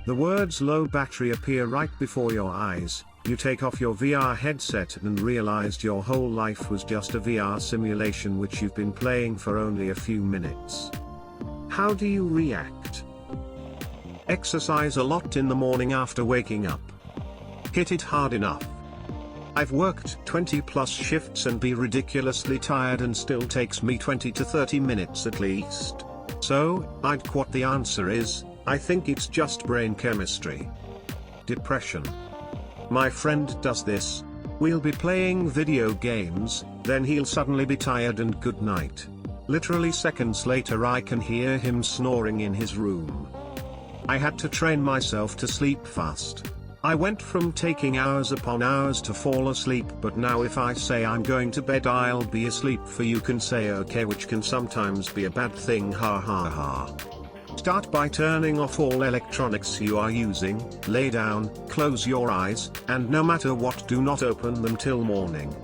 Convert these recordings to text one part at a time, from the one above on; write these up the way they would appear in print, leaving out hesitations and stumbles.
The words low battery appear right before your eyes. You take off your VR headset and realized your whole life was just a VR simulation which you've been playing for only a few minutes. How do you react? Exercise a lot in the morning after waking up. Hit it hard enough. I've worked 20 plus shifts and be ridiculously tired and still takes me 20 to 30 minutes at least. So, what the answer is, I think it's just brain chemistry. Depression. My friend does this. We'll be playing video games, then he'll suddenly be tired and good night. Literally seconds later I can hear him snoring in his room. I had to train myself to sleep fast. I went from taking hours upon hours to fall asleep, but now if I say I'm going to bed I'll be asleep for you can say okay, which can sometimes be a bad thing, ha ha ha. Start by turning off all electronics you are using, lay down, close your eyes, and no matter what do not open them till morning.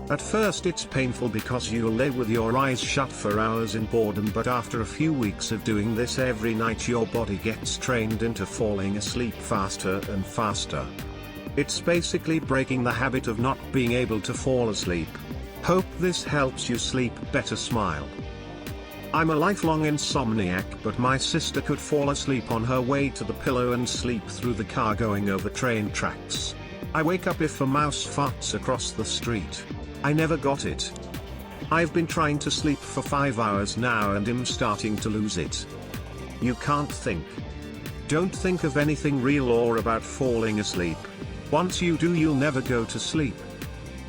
At first it's painful because you'll lay with your eyes shut for hours in boredom, but after a few weeks of doing this every night your body gets trained into falling asleep faster and faster. It's basically breaking the habit of not being able to fall asleep. Hope this helps you sleep better. Smile. I'm a lifelong insomniac, but my sister could fall asleep on her way to the pillow and sleep through the car going over train tracks. I wake up if a mouse farts across the street. I never got it. I've been trying to sleep for 5 hours now and am starting to lose it. You can't think. Don't think of anything real or about falling asleep. Once you do you'll never go to sleep.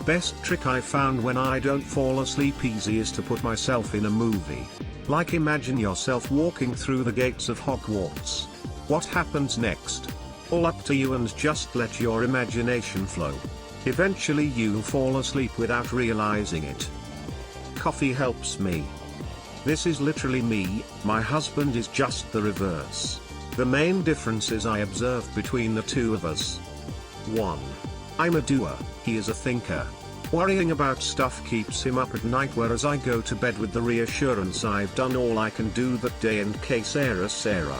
Best trick I found when I don't fall asleep easy is to put myself in a movie. Like imagine yourself walking through the gates of Hogwarts. What happens next? All up to you, and just let your imagination flow. Eventually you'll fall asleep without realizing it. Coffee helps me. This is literally me, my husband is just the reverse. The main differences I observe between the two of us. 1. I'm a doer, he is a thinker. Worrying about stuff keeps him up at night, whereas I go to bed with the reassurance I've done all I can do that day in case Sarah.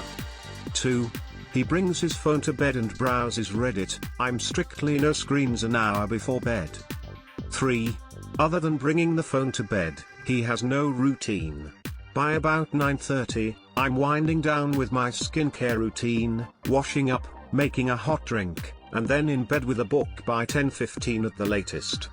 2. He brings his phone to bed and browses Reddit. I'm strictly no screens an hour before bed. 3. Other than bringing the phone to bed, he has no routine. By about 9:30, I'm winding down with my skincare routine, washing up, making a hot drink, and then in bed with a book by 10:15 at the latest.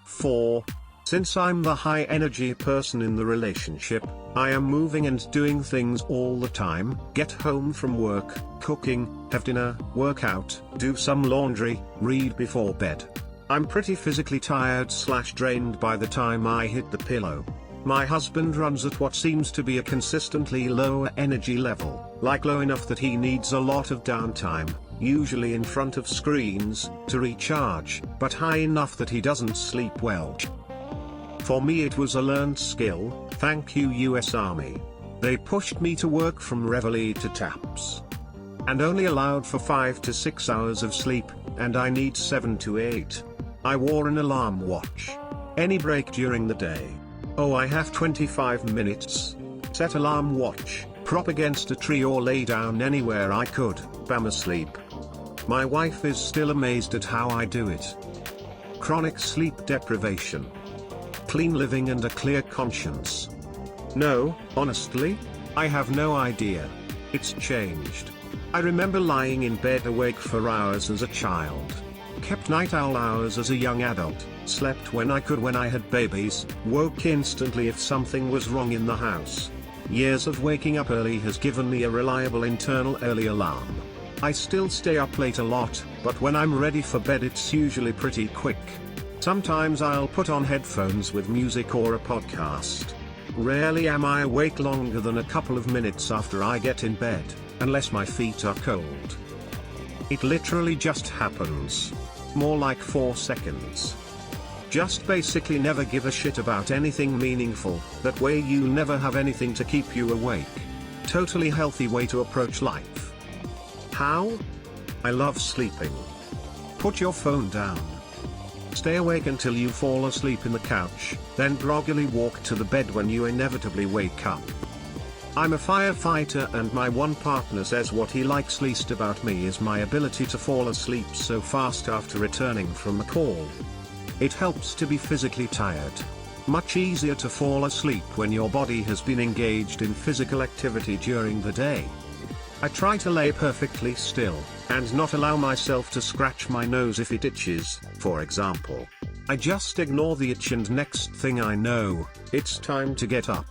4. Since I'm the high energy person in the relationship, I am moving and doing things all the time, get home from work, cooking, have dinner, work out, do some laundry, read before bed. I'm pretty physically tired/drained by the time I hit the pillow. My husband runs at what seems to be a consistently lower energy level, like low enough that he needs a lot of downtime, usually in front of screens, to recharge, but high enough that he doesn't sleep well. For me it was a learned skill, thank you US Army. They pushed me to work from Reveille to TAPS. And only allowed for 5 to 6 hours of sleep, and I need 7 to 8. I wore an alarm watch. Any break during the day. Oh, I have 25 minutes. Set alarm watch, prop against a tree or lay down anywhere I could, bam, asleep. My wife is still amazed at how I do it. Chronic sleep deprivation. Clean living and a clear conscience. No, honestly, I have no idea. It's changed. I remember lying in bed awake for hours as a child. Kept night owl hours as a young adult, slept when I could when I had babies, woke instantly if something was wrong in the house. Years of waking up early has given me a reliable internal early alarm. I still stay up late a lot, but when I'm ready for bed it's usually pretty quick. Sometimes I'll put on headphones with music or a podcast. Rarely am I awake longer than a couple of minutes after I get in bed, unless my feet are cold. It literally just happens. More like 4 seconds. Just basically never give a shit about anything meaningful, that way you never have anything to keep you awake. Totally healthy way to approach life. How? I love sleeping. Put your phone down. Stay awake until you fall asleep in the couch, then groggily walk to the bed when you inevitably wake up. I'm a firefighter and my one partner says what he likes least about me is my ability to fall asleep so fast after returning from a call. It helps to be physically tired. Much easier to fall asleep when your body has been engaged in physical activity during the day. I try to lay perfectly still, and not allow myself to scratch my nose if it itches, for example. I just ignore the itch and next thing I know, it's time to get up.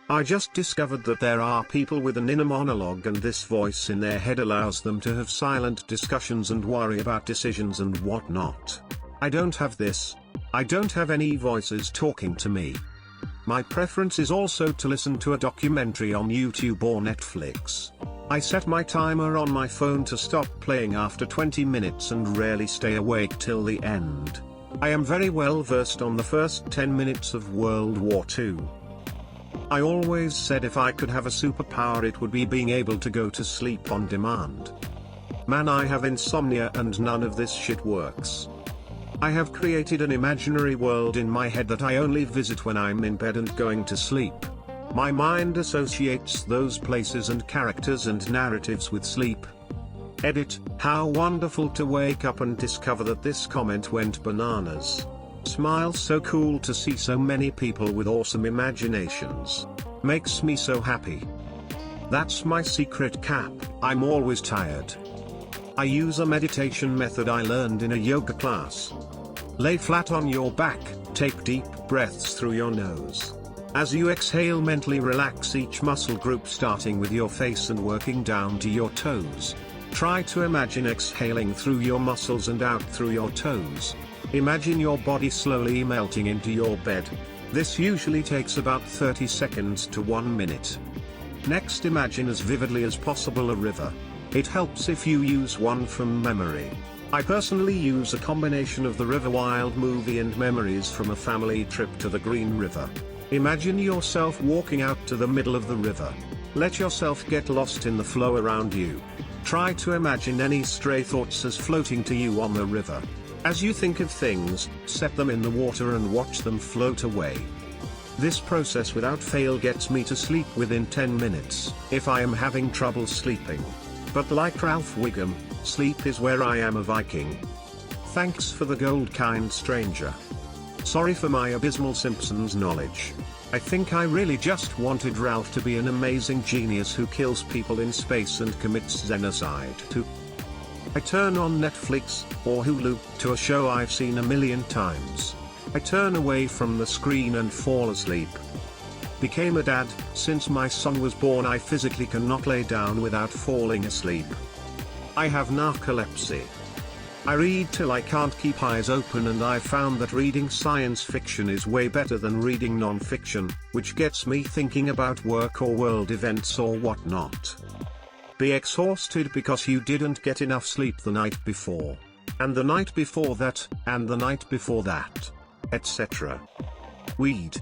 I just discovered that there are people with an inner monologue and this voice in their head allows them to have silent discussions and worry about decisions and whatnot. I don't have this. I don't have any voices talking to me. My preference is also to listen to a documentary on YouTube or Netflix. I set my timer on my phone to stop playing after 20 minutes and rarely stay awake till the end. I am very well versed on the first 10 minutes of World War II. I always said if I could have a superpower it would be being able to go to sleep on demand. Man, I have insomnia and none of this shit works. I have created an imaginary world in my head that I only visit when I'm in bed and going to sleep. My mind associates those places and characters and narratives with sleep. Edit, how wonderful to wake up and discover that this comment went bananas. Smile, so cool to see so many people with awesome imaginations. Makes me so happy. That's my secret cap, I'm always tired. I use a meditation method I learned in a yoga class. Lay flat on your back, take deep breaths through your nose. As you exhale, mentally relax each muscle group starting with your face and working down to your toes. Try to imagine exhaling through your muscles and out through your toes. Imagine your body slowly melting into your bed. This usually takes about 30 seconds to 1 minute. Next, imagine as vividly as possible a river. It helps if you use one from memory. I personally use a combination of the River Wild movie and memories from a family trip to the Green River. Imagine yourself walking out to the middle of the river. Let yourself get lost in the flow around you. Try to imagine any stray thoughts as floating to you on the river. As you think of things, set them in the water and watch them float away. This process without fail gets me to sleep within 10 minutes, if I am having trouble sleeping. But like Ralph Wiggum, sleep is where I am a Viking. Thanks for the gold, kind stranger. Sorry for my abysmal Simpsons knowledge. I think I really just wanted Ralph to be an amazing genius who kills people in space and commits genocide too. I turn on Netflix, or Hulu, to a show I've seen a million times. I turn away from the screen and fall asleep. Became a dad, since my son was born I physically cannot lay down without falling asleep. I have narcolepsy. I read till I can't keep eyes open, and I found that reading science fiction is way better than reading non-fiction, which gets me thinking about work or world events or whatnot. Be exhausted because you didn't get enough sleep the night before. And the night before that, and the night before that. Etc. Weed.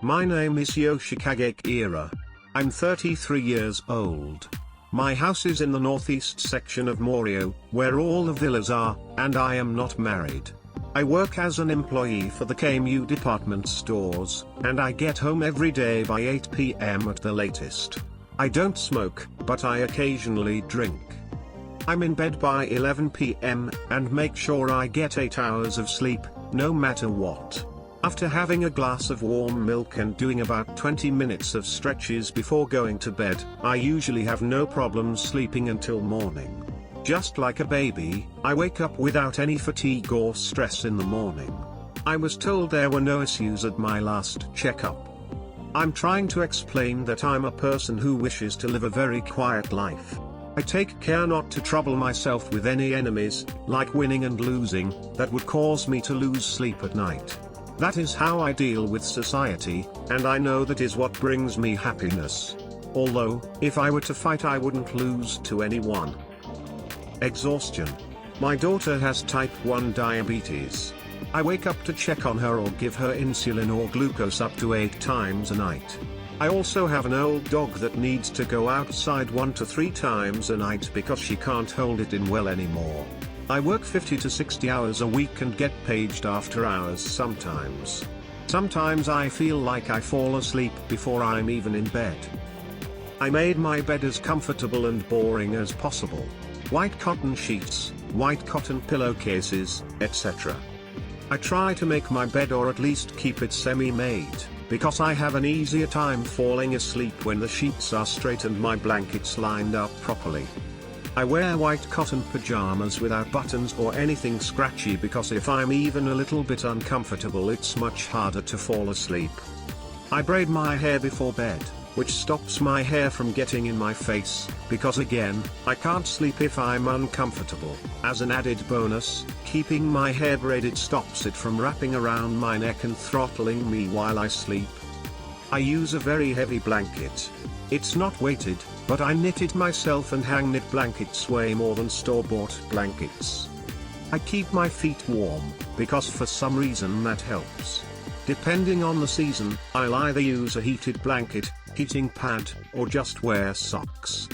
My name is Yoshikage Ira. I'm 33 years old. My house is in the northeast section of Morio, where all the villas are, and I am not married. I work as an employee for the KMU department stores, and I get home every day by 8 p.m. at the latest. I don't smoke, but I occasionally drink. I'm in bed by 11 p.m. and make sure I get 8 hours of sleep, no matter what. After having a glass of warm milk and doing about 20 minutes of stretches before going to bed, I usually have no problems sleeping until morning. Just like a baby, I wake up without any fatigue or stress in the morning. I was told there were no issues at my last checkup. I'm trying to explain that I'm a person who wishes to live a very quiet life. I take care not to trouble myself with any enemies, like winning and losing, that would cause me to lose sleep at night. That is how I deal with society, and I know that is what brings me happiness. Although, if I were to fight I wouldn't lose to anyone. Exhaustion. My daughter has type 1 diabetes. I wake up to check on her or give her insulin or glucose up to 8 times a night. I also have an old dog that needs to go outside 1 to 3 times a night because she can't hold it in well anymore. I work 50 to 60 hours a week and get paged after hours sometimes. Sometimes I feel like I fall asleep before I'm even in bed. I made my bed as comfortable and boring as possible. White cotton sheets, white cotton pillowcases, etc. I try to make my bed, or at least keep it semi-made, because I have an easier time falling asleep when the sheets are straight and my blankets lined up properly. I wear white cotton pajamas without buttons or anything scratchy, because if I'm even a little bit uncomfortable it's much harder to fall asleep. I braid my hair before bed, which stops my hair from getting in my face, because again, I can't sleep if I'm uncomfortable. As an added bonus, keeping my hair braided stops it from wrapping around my neck and throttling me while I sleep. I use a very heavy blanket. It's not weighted, but I knit it myself, and hang knit blankets way more than store-bought blankets. I keep my feet warm, because for some reason that helps. Depending on the season, I'll either use a heated blanket, heating pad, or just wear socks.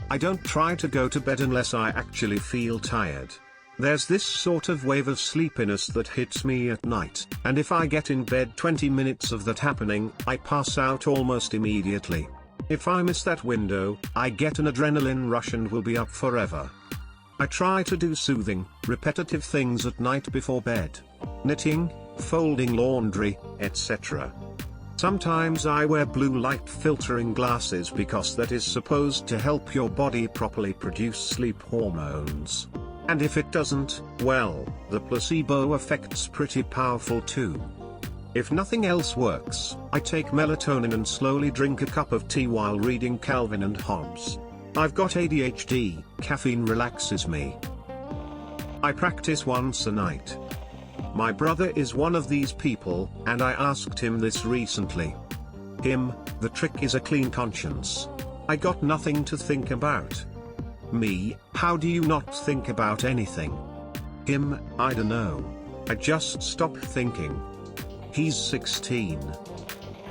I don't try to go to bed unless I actually feel tired. There's this sort of wave of sleepiness that hits me at night, and if I get in bed 20 minutes of that happening, I pass out almost immediately. If I miss that window, I get an adrenaline rush and will be up forever. I try to do soothing, repetitive things at night before bed. Knitting, folding laundry, etc. Sometimes I wear blue light filtering glasses, because that is supposed to help your body properly produce sleep hormones. And if it doesn't, well, the placebo effect's pretty powerful too. If nothing else works, I take melatonin and slowly drink a cup of tea while reading Calvin and Hobbes. I've got ADHD, caffeine relaxes me. I practice once a night. My brother is one of these people, and I asked him this recently. The trick is a clean conscience. I got nothing to think about. Me, how do you not think about anything? I dunno. I just stop thinking. He's 16.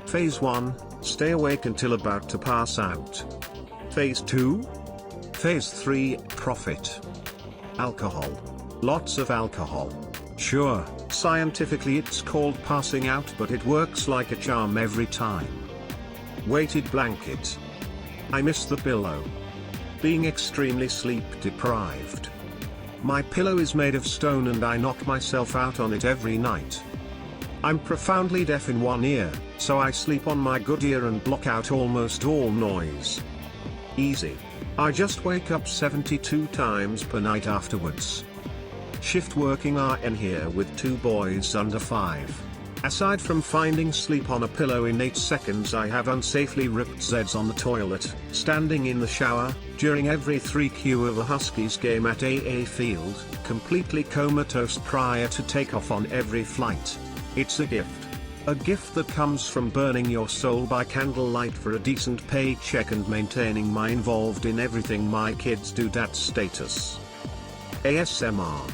Phase 1, stay awake until about to pass out. Phase 2? Phase 3, profit. Alcohol. Lots of alcohol. Sure, scientifically it's called passing out, but it works like a charm every time. Weighted blanket. I miss the pillow. Being extremely sleep deprived. My pillow is made of stone and I knock myself out on it every night. I'm profoundly deaf in one ear, so I sleep on my good ear and block out almost all noise. Easy. I just wake up 72 times per night afterwards. Shift working RN here with 2 boys under 5. Aside from finding sleep on a pillow in 8 seconds, I have unsafely ripped Zeds on the toilet, standing in the shower, during every 3Q of a Huskies game at AA Field, completely comatose prior to takeoff on every flight. It's a gift. A gift that comes from burning your soul by candlelight for a decent paycheck and maintaining my involved in everything my kids do dat status. ASMR.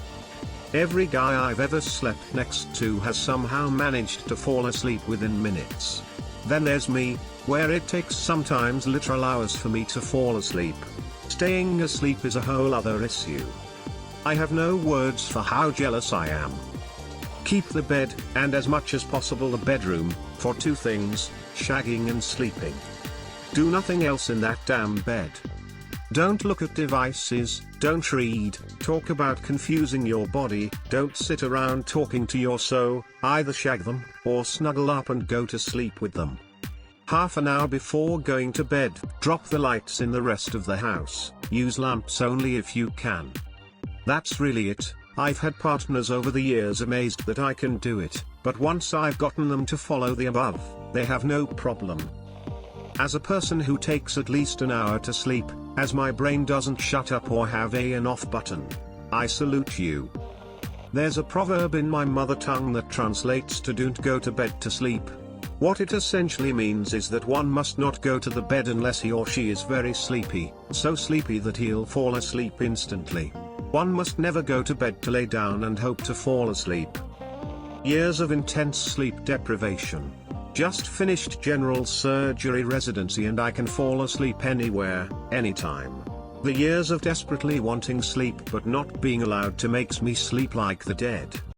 Every guy I've ever slept next to has somehow managed to fall asleep within minutes. Then there's me, where it takes sometimes literal hours for me to fall asleep. Staying asleep is a whole other issue. I have no words for how jealous I am. Keep the bed, and as much as possible the bedroom, for 2 things, shagging and sleeping. Do nothing else in that damn bed. Don't look at devices, don't read, talk about confusing your body, don't sit around talking to your so, either shag them, or snuggle up and go to sleep with them. Half an hour before going to bed, drop the lights in the rest of the house, use lamps only if you can. That's really it. I've had partners over the years amazed that I can do it, but once I've gotten them to follow the above, they have no problem. As a person who takes at least an hour to sleep, as my brain doesn't shut up or have an off button, I salute you. There's a proverb in my mother tongue that translates to "don't go to bed to sleep." What it essentially means is that one must not go to the bed unless he or she is very sleepy, so sleepy that he'll fall asleep instantly. One must never go to bed to lay down and hope to fall asleep. Years of intense sleep deprivation. Just finished general surgery residency and I can fall asleep anywhere, anytime. The years of desperately wanting sleep but not being allowed to makes me sleep like the dead.